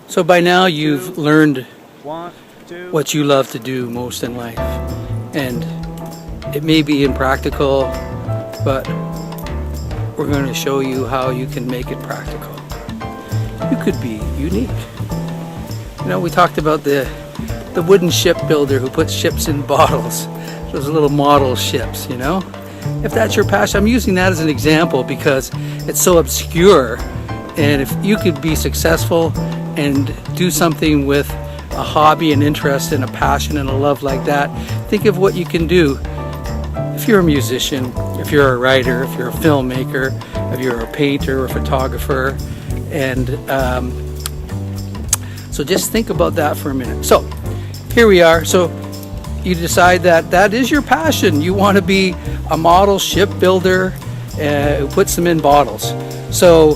So by now you've learned what you love to do most in life. And it may be impractical, but we're going to show you how you can make it practical. You could be unique. You know, we talked about the wooden ship builder who puts ships in bottles. Those little model ships, you know? If that's your passion, I'm using that as an example because it's so obscure. And if you could be successful and do something with a hobby, an interest, and a passion and a love like that, think of what you can do. If you're a musician, if you're a writer, if you're a filmmaker, if you're a painter or photographer, and so just think about that for a minute. So here we are. So you decide that that is your passion. You want to be a model ship builder who puts them in bottles. So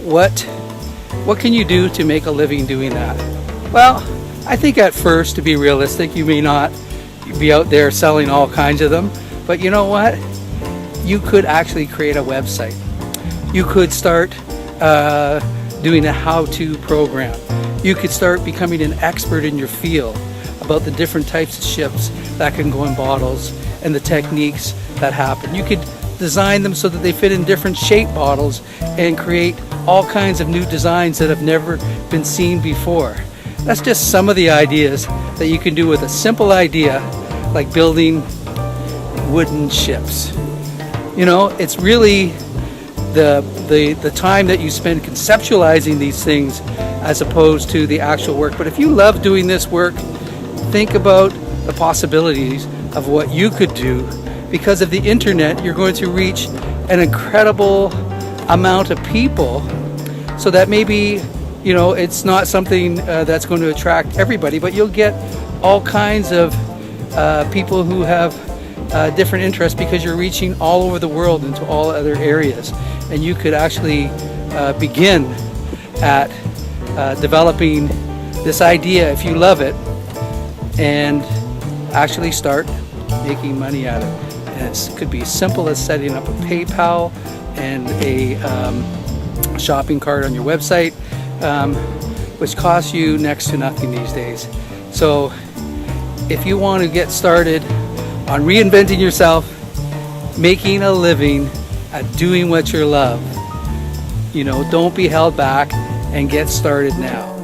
what can you do to make a living doing that? Well, I think at first, to be realistic, you may not be out there selling all kinds of them, but you know what? You could actually create a website. You could start doing a how-to program. You could start becoming an expert in your field about the different types of ships that can go in bottles and the techniques that happen. You could design them so that they fit in different shape bottles and create all kinds of new designs that have never been seen before. That's just some of the ideas that you can do with a simple idea like building wooden ships. You know, it's really the time that you spend conceptualizing these things as opposed to the actual work. But if you love doing this work, think about the possibilities of what you could do. Because of the internet, you're going to reach an incredible amount of people, so that maybe, you know, it's not something that's going to attract everybody, but you'll get all kinds of people who have different interests because you're reaching all over the world into all other areas. And you could actually begin at developing this idea, if you love it, and actually start making money at it. And it could be as simple as setting up a PayPal and a shopping cart on your website, which costs you next to nothing these days. So if you want to get started on reinventing yourself, making a living at doing what you love, you know, don't be held back and get started now.